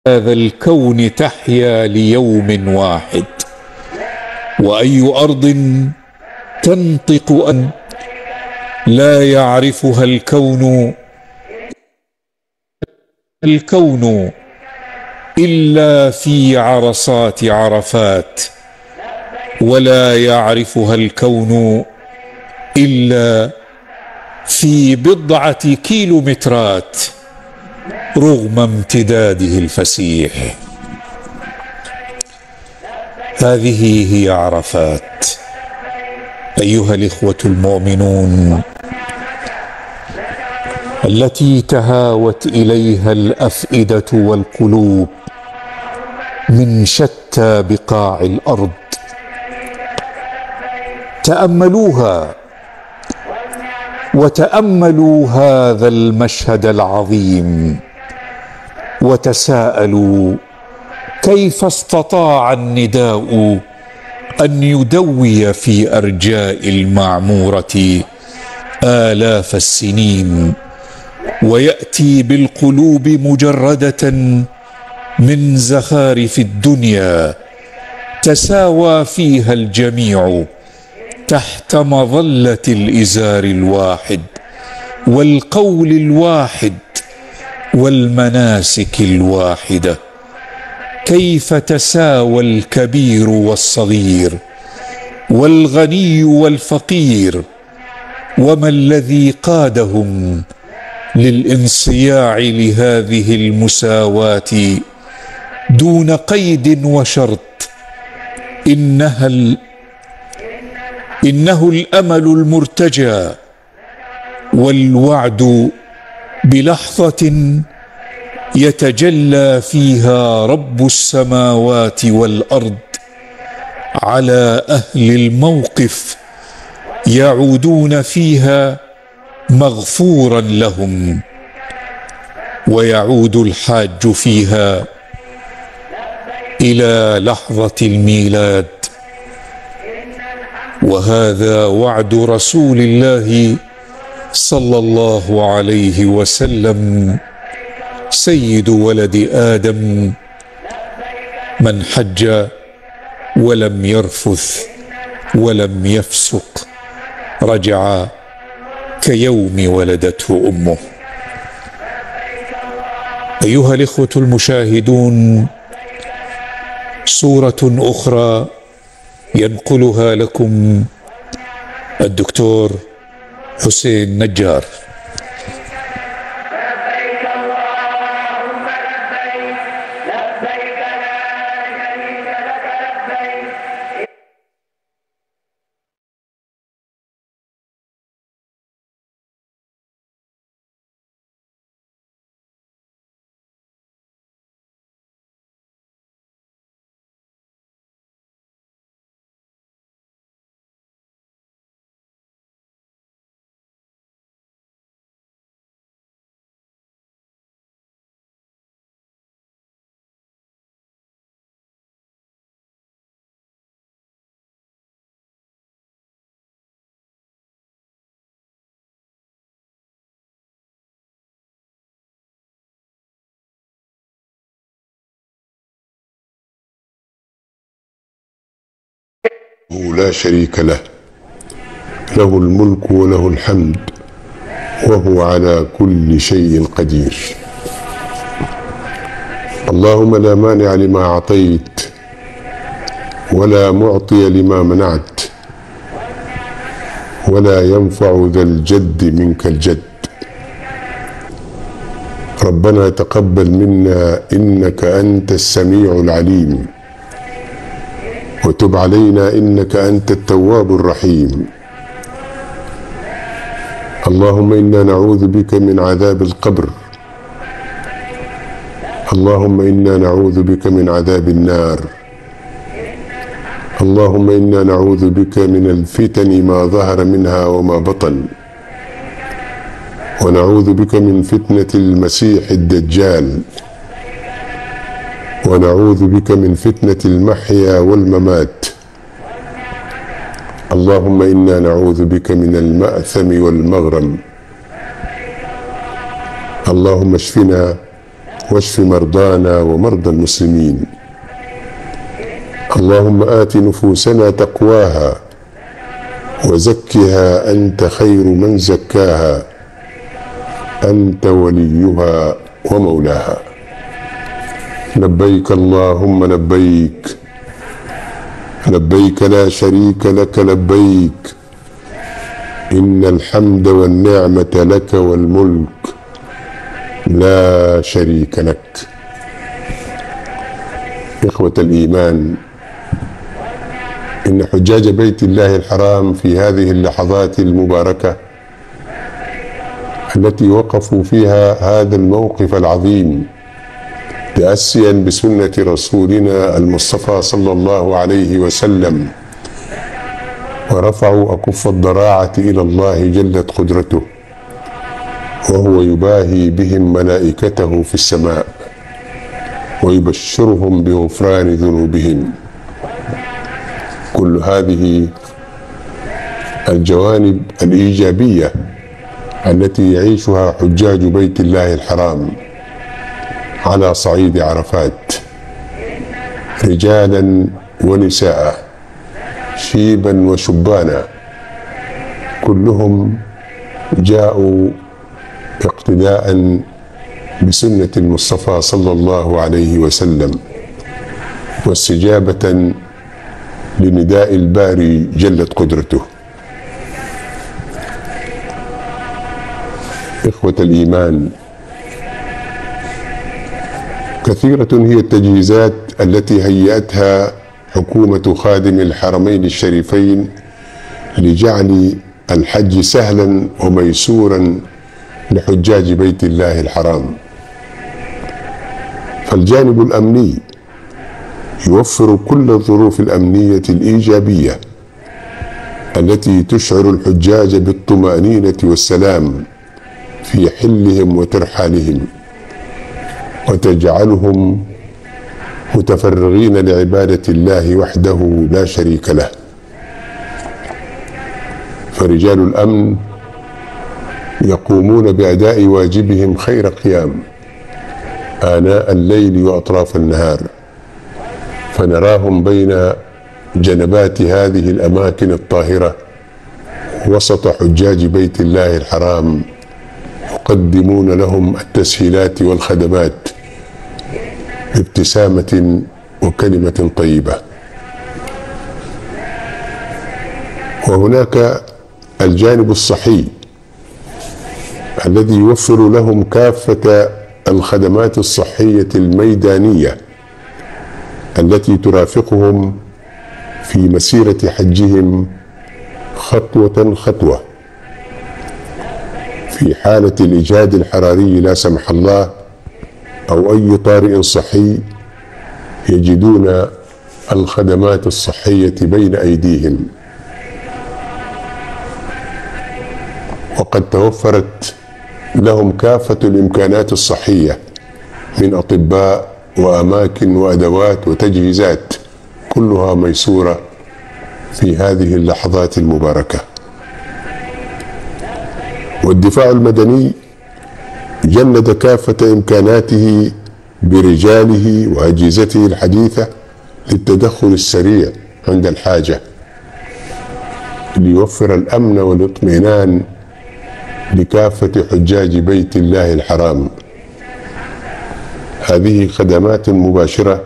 هذا الكون تحيا ليوم واحد، وأي أرض تنطق أن لا يعرفها الكون إلا في عرصات عرفات، ولا يعرفها الكون إلا في بضعة كيلومترات رغم امتداده الفسيح. هذه هي عرفات أيها الإخوة المؤمنون، التي تهاوت إليها الأفئدة والقلوب من شتى بقاع الأرض. تأملوها وتأملوا هذا المشهد العظيم، وتساءلوا كيف استطاع النداء أن يدوي في أرجاء المعمورة آلاف السنين، ويأتي بالقلوب مجردة من زخارف الدنيا تساوى فيها الجميع تحت مظلة الإزار الواحد والقول الواحد والمناسك الواحدة. كيف تساوى الكبير والصغير والغني والفقير، وما الذي قادهم للانصياع لهذه المساواة دون قيد وشرط؟ إنه الأمل المرتجى والوعد بلحظة يتجلى فيها رب السماوات والأرض على أهل الموقف، يعودون فيها مغفورا لهم، ويعود الحاج فيها إلى لحظة الميلاد. وهذا وعد رسول الله صلى الله عليه وسلم سيد ولد آدم: من حج ولم يرفث ولم يفسق رجع كيوم ولدته أمه. أيها الإخوة المشاهدون، صورة أخرى ينقلها لكم الدكتور حسين نجار. لا شريك له، له الملك وله الحمد، وهو على كل شيء قدير. اللهم لا مانع لما أعطيت ولا معطي لما منعت، ولا ينفع ذا الجد منك الجد. ربنا تقبل منا إنك أنت السميع العليم، وتب علينا إنك أنت التواب الرحيم. اللهم إنا نعوذ بك من عذاب القبر، اللهم إنا نعوذ بك من عذاب النار، اللهم إنا نعوذ بك من الفتن ما ظهر منها وما بطن، ونعوذ بك من فتنة المسيح الدجال، ونعوذ بك من فتنة المحيا والممات. اللهم إنا نعوذ بك من المأثم والمغرم. اللهم اشفنا واشف مرضانا ومرضى المسلمين. اللهم آت نفوسنا تقواها وزكها أنت خير من زكاها، أنت وليها ومولاها. لبيك اللهم لبيك، لبيك لا شريك لك لبيك، إن الحمد والنعمة لك والملك لا شريك لك. إخوة الإيمان، إن حجاج بيت الله الحرام في هذه اللحظات المباركة التي وقفوا فيها هذا الموقف العظيم تأسيا بسنة رسولنا المصطفى صلى الله عليه وسلم، ورفعوا أكف الضراعة إلى الله جلت قدرته، وهو يباهي بهم ملائكته في السماء ويبشرهم بغفران ذنوبهم. كل هذه الجوانب الإيجابية التي يعيشها حجاج بيت الله الحرام على صعيد عرفات، رجالا ونساء، شيبا وشبانا، كلهم جاءوا اقتداء بسنة المصطفى صلى الله عليه وسلم، واستجابة لنداء الباري جلت قدرته. إخوة الإيمان، كثيرة هي التجهيزات التي هيأتها حكومة خادم الحرمين الشريفين لجعل الحج سهلا وميسورا لحجاج بيت الله الحرام. فالجانب الأمني يوفر كل الظروف الأمنية الإيجابية التي تشعر الحجاج بالطمأنينة والسلام في حلهم وترحالهم، وتجعلهم متفرغين لعبادة الله وحده لا شريك له. فرجال الأمن يقومون بأداء واجبهم خير قيام آناء الليل وأطراف النهار، فنراهم بين جنبات هذه الأماكن الطاهرة وسط حجاج بيت الله الحرام، يقدمون لهم التسهيلات والخدمات بابتسامة وكلمة طيبة. وهناك الجانب الصحي الذي يوفر لهم كافة الخدمات الصحية الميدانية التي ترافقهم في مسيرة حجهم خطوة خطوة. في حالة الإجهاد الحراري لا سمح الله أو أي طارئ صحي يجدون الخدمات الصحية بين أيديهم. وقد توفرت لهم كافة الإمكانات الصحية من أطباء وأماكن وأدوات وتجهيزات، كلها ميسورة في هذه اللحظات المباركة. والدفاع المدني جند كافة إمكاناته برجاله وأجهزته الحديثة للتدخل السريع عند الحاجة، ليوفر الأمن والاطمئنان لكافة حجاج بيت الله الحرام. هذه خدمات مباشرة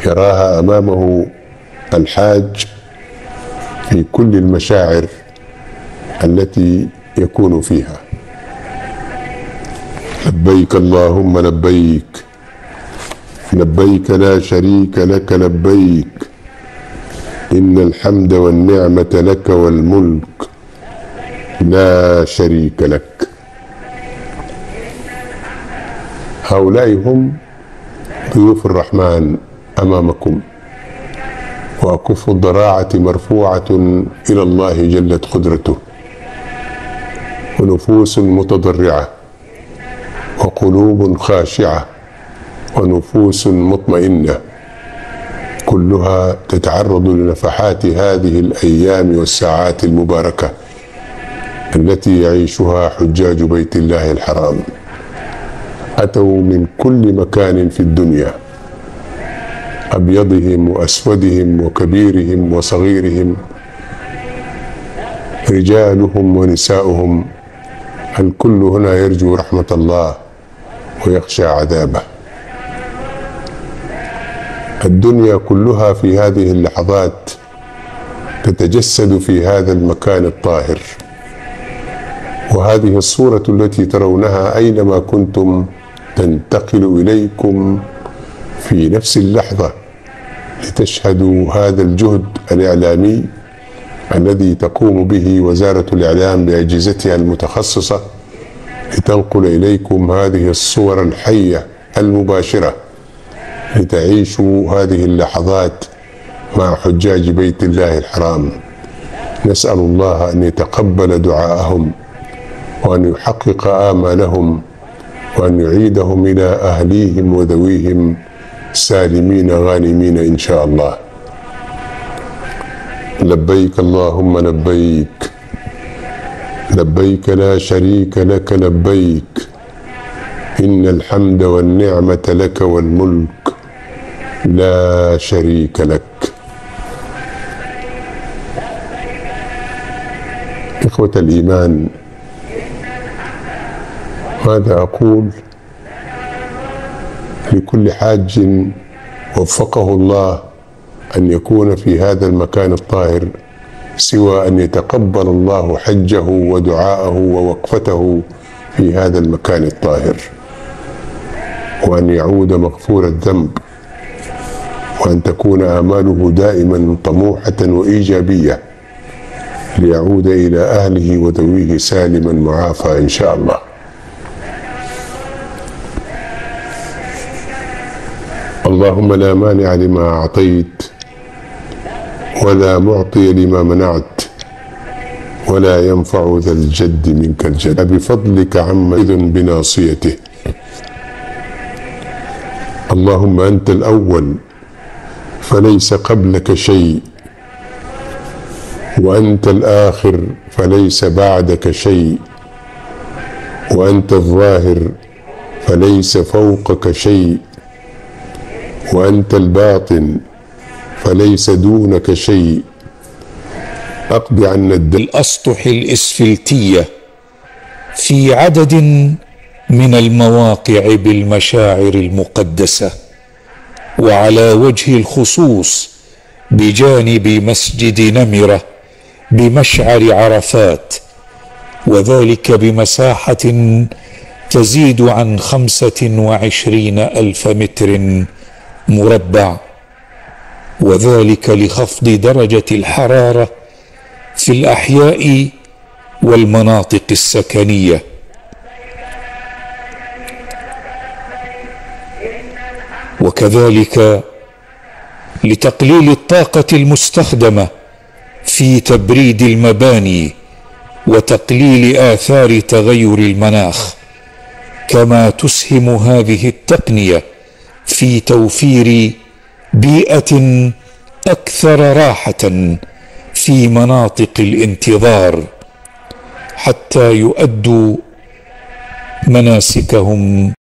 يراها أمامه الحاج في كل المشاعر التي يكون فيها. لبيك اللهم لبيك، لبيك لا شريك لك لبيك، إن الحمد والنعمة لك والملك لا شريك لك. هؤلاء هم ضيوف الرحمن أمامكم، وأكف الضراعة مرفوعة إلى الله جلت قدرته، ونفوس متضرعة وقلوب خاشعة ونفوس مطمئنة، كلها تتعرض لنفحات هذه الأيام والساعات المباركة التي يعيشها حجاج بيت الله الحرام. أتوا من كل مكان في الدنيا، أبيضهم وأسودهم وكبيرهم وصغيرهم، رجالهم ونساؤهم، الكل هنا يرجو رحمة الله ويخشى عذابه. الدنيا كلها في هذه اللحظات تتجسد في هذا المكان الطاهر، وهذه الصورة التي ترونها أينما كنتم تنتقل إليكم في نفس اللحظة لتشهدوا هذا الجهد الإعلامي الذي تقوم به وزارة الإعلام بأجهزتها المتخصصة لتنقل إليكم هذه الصور الحية المباشرة لتعيشوا هذه اللحظات مع حجاج بيت الله الحرام. نسأل الله أن يتقبل دعاءهم وأن يحقق آمالهم وأن يعيدهم إلى أهليهم وذويهم سالمين غانمين إن شاء الله. لبيك اللهم لبيك، لبيك لا شريك لك لبيك، إن الحمد والنعمة لك والملك لا شريك لك. إخوة الإيمان، ماذا أقول لكل حاج وفقه الله أن يكون في هذا المكان الطاهر سوى أن يتقبل الله حجه ودعاءه ووقفته في هذا المكان الطاهر، وأن يعود مغفور الذنب، وأن تكون آماله دائما طموحة وإيجابية ليعود إلى أهله وذويه سالما معافى إن شاء الله. اللهم لا مانع لما أعطيت ولا معطي لما منعت ولا ينفع ذا الجد منك الجد، بفضلك عم إذن بناصيته. اللهم أنت الأول فليس قبلك شيء، وأنت الآخر فليس بعدك شيء، وأنت الظاهر فليس فوقك شيء، وأنت الباطن فليس دونك شيء. أقض عنا الأسطح الإسفلتية في عدد من المواقع بالمشاعر المقدسة، وعلى وجه الخصوص بجانب مسجد نمرة بمشعر عرفات، وذلك بمساحة تزيد عن 25,000 متر مربع، وذلك لخفض درجة الحرارة في الأحياء والمناطق السكنية. وكذلك لتقليل الطاقة المستخدمة في تبريد المباني وتقليل آثار تغير المناخ، كما تسهم هذه التقنية في توفير بيئة أكثر راحة في مناطق الانتظار حتى يؤدوا مناسكهم